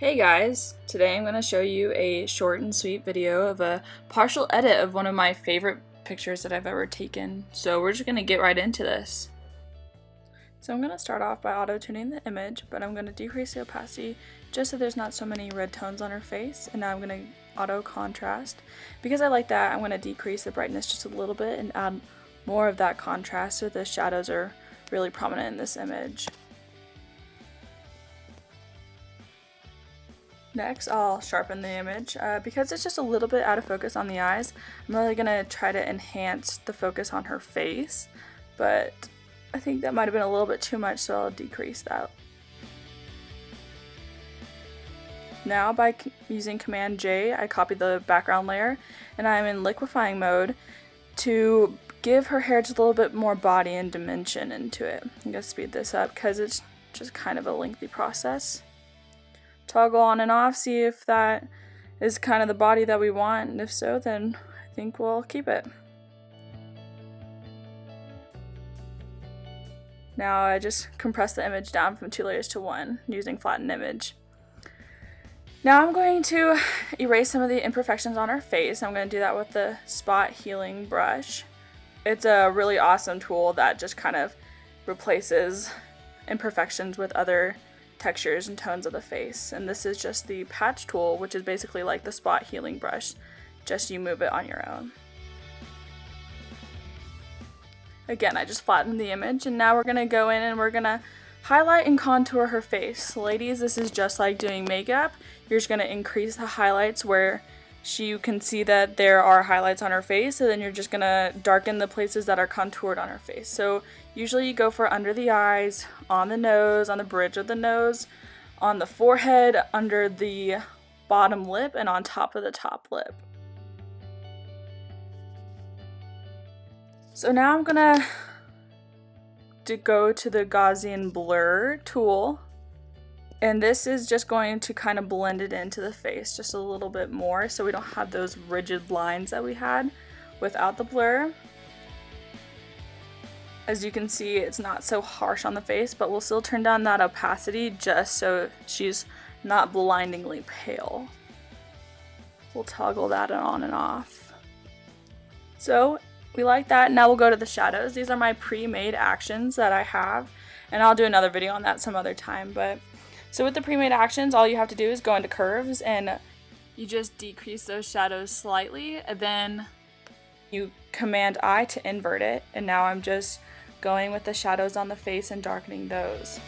Hey guys! Today I'm going to show you a short and sweet video of a partial edit of one of my favorite pictures that I've ever taken. So we're just going to get right into this. So I'm going to start off by auto-tuning the image, but I'm going to decrease the opacity just so there's not so many red tones on her face. And now I'm going to auto-contrast. Because I like that, I'm going to decrease the brightness just a little bit and add more of that contrast so the shadows are really prominent in this image. Next, I'll sharpen the image. Because it's just a little bit out of focus on the eyes, I'm really going to try to enhance the focus on her face, but I think that might have been a little bit too much, so I'll decrease that. Now, by using Command J, I copy the background layer, and I'm in liquefying mode to give her hair just a little bit more body and dimension into it. I'm going to speed this up because it's just kind of a lengthy process. Toggle on and off, see if that is kind of the body that we want, and if so, then I think we'll keep it. Now I just compress the image down from 2 layers to 1 using flatten image. Now I'm going to erase some of the imperfections on her face. I'm going to do that with the spot healing brush. It's a really awesome tool that just kind of replaces imperfections with other textures and tones of the face, and this is just the patch tool, which is basically like the spot healing brush, just you move it on your own. Again, I just flattened the image, and now we're going to go in and we're going to highlight and contour her face. Ladies, this is just like doing makeup. You're just going to increase the highlights where you can see that there are highlights on her face, and then you're just going to darken the places that are contoured on her face. So usually you go for under the eyes, on the nose, on the bridge of the nose, on the forehead, under the bottom lip, and on top of the top lip. So now I'm going to go to the Gaussian blur tool. And this is just going to kind of blend it into the face just a little bit more so we don't have those rigid lines that we had without the blur. As you can see, it's not so harsh on the face, but we'll still turn down that opacity just so she's not blindingly pale. We'll toggle that on and off. So we like that. Now we'll go to the shadows. These are my pre-made actions that I have, and I'll do another video on that some other time. So with the pre-made actions, all you have to do is go into curves and you just decrease those shadows slightly, and then you Command I to invert it, and now I'm just going with the shadows on the face and darkening those.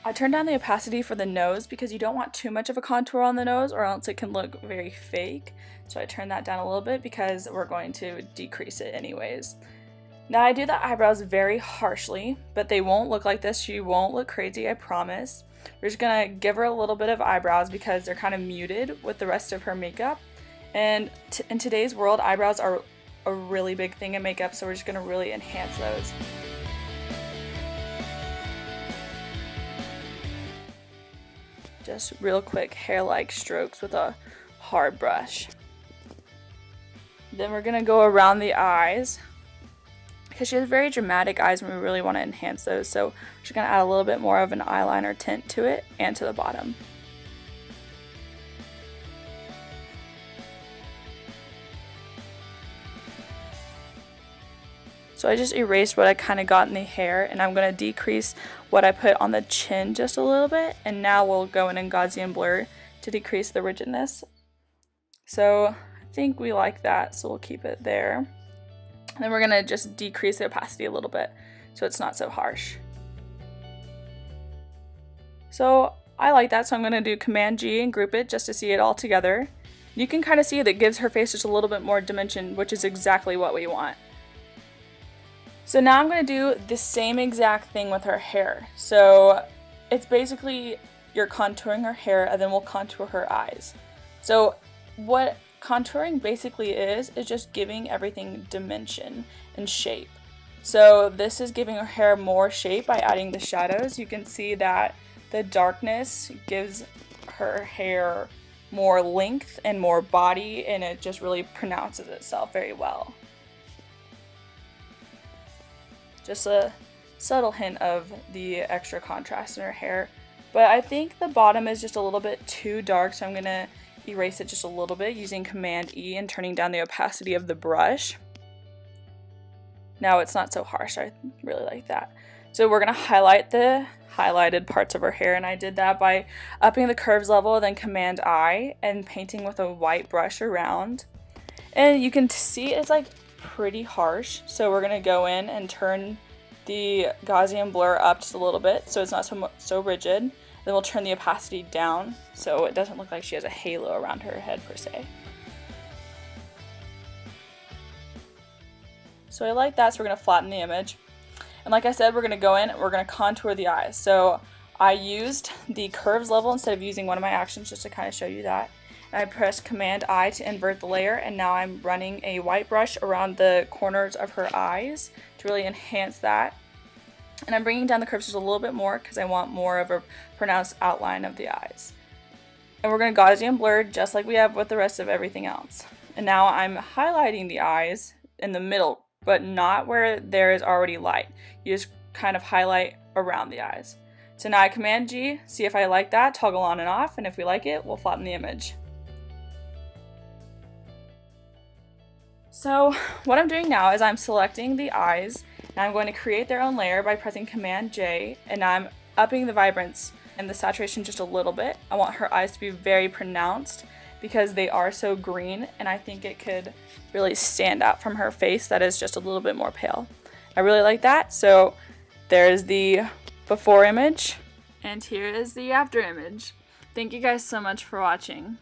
I turned down the opacity for the nose because you don't want too much of a contour on the nose or else it can look very fake. So I turned that down a little bit because we're going to decrease it anyways. Now I do the eyebrows very harshly, but they won't look like this. She won't look crazy, I promise. We're just gonna give her a little bit of eyebrows because they're kind of muted with the rest of her makeup. And in today's world, eyebrows are a really big thing in makeup, so we're just gonna really enhance those. Just real quick hair-like strokes with a hard brush. Then we're gonna go around the eyes, because she has very dramatic eyes and we really want to enhance those, so we're just going to add a little bit more of an eyeliner tint to it and to the bottom. So I just erased what I kind of got in the hair, and I'm going to decrease what I put on the chin just a little bit, and now we'll go in and Gaussian blur to decrease the rigidness. So I think we like that, so we'll keep it there. And then we're going to just decrease the opacity a little bit so it's not so harsh. So I like that, so I'm going to do Command G and group it just to see it all together. You can kind of see that it gives her face just a little bit more dimension, which is exactly what we want. So now I'm going to do the same exact thing with her hair. So it's basically you're contouring her hair and then we'll contour her eyes. So what contouring basically is just giving everything dimension and shape. So this is giving her hair more shape by adding the shadows. You can see that the darkness gives her hair more length and more body, and it just really pronounces itself very well. Just a subtle hint of the extra contrast in her hair. But I think the bottom is just a little bit too dark, so I'm going to erase it just a little bit using Command E and turning down the opacity of the brush. Now it's not so harsh. I really like that. So we're going to highlight the highlighted parts of her hair, and I did that by upping the curves level, then Command I, and painting with a white brush around. And you can see it's like pretty harsh, so we're going to go in and turn the Gaussian blur up just a little bit so it's not so rigid. Then we'll turn the opacity down so it doesn't look like she has a halo around her head per se. So I like that, so we're going to flatten the image. And like I said, we're going to go in and we're going to contour the eyes. So I used the curves level instead of using one of my actions just to kind of show you that. And I pressed Command I to invert the layer, and now I'm running a white brush around the corners of her eyes to really enhance that. And I'm bringing down the curves just a little bit more because I want more of a pronounced outline of the eyes. And we're going to Gaussian blur just like we have with the rest of everything else. And now I'm highlighting the eyes in the middle, but not where there is already light. You just kind of highlight around the eyes. So now I Command G, see if I like that, toggle on and off, and if we like it, we'll flatten the image. So what I'm doing now is I'm selecting the eyes, and I'm going to create their own layer by pressing Command J, and I'm upping the vibrance and the saturation just a little bit. I want her eyes to be very pronounced because they are so green, and I think it could really stand out from her face that is just a little bit more pale. I really like that. So there's the before image, and here is the after image. Thank you guys so much for watching.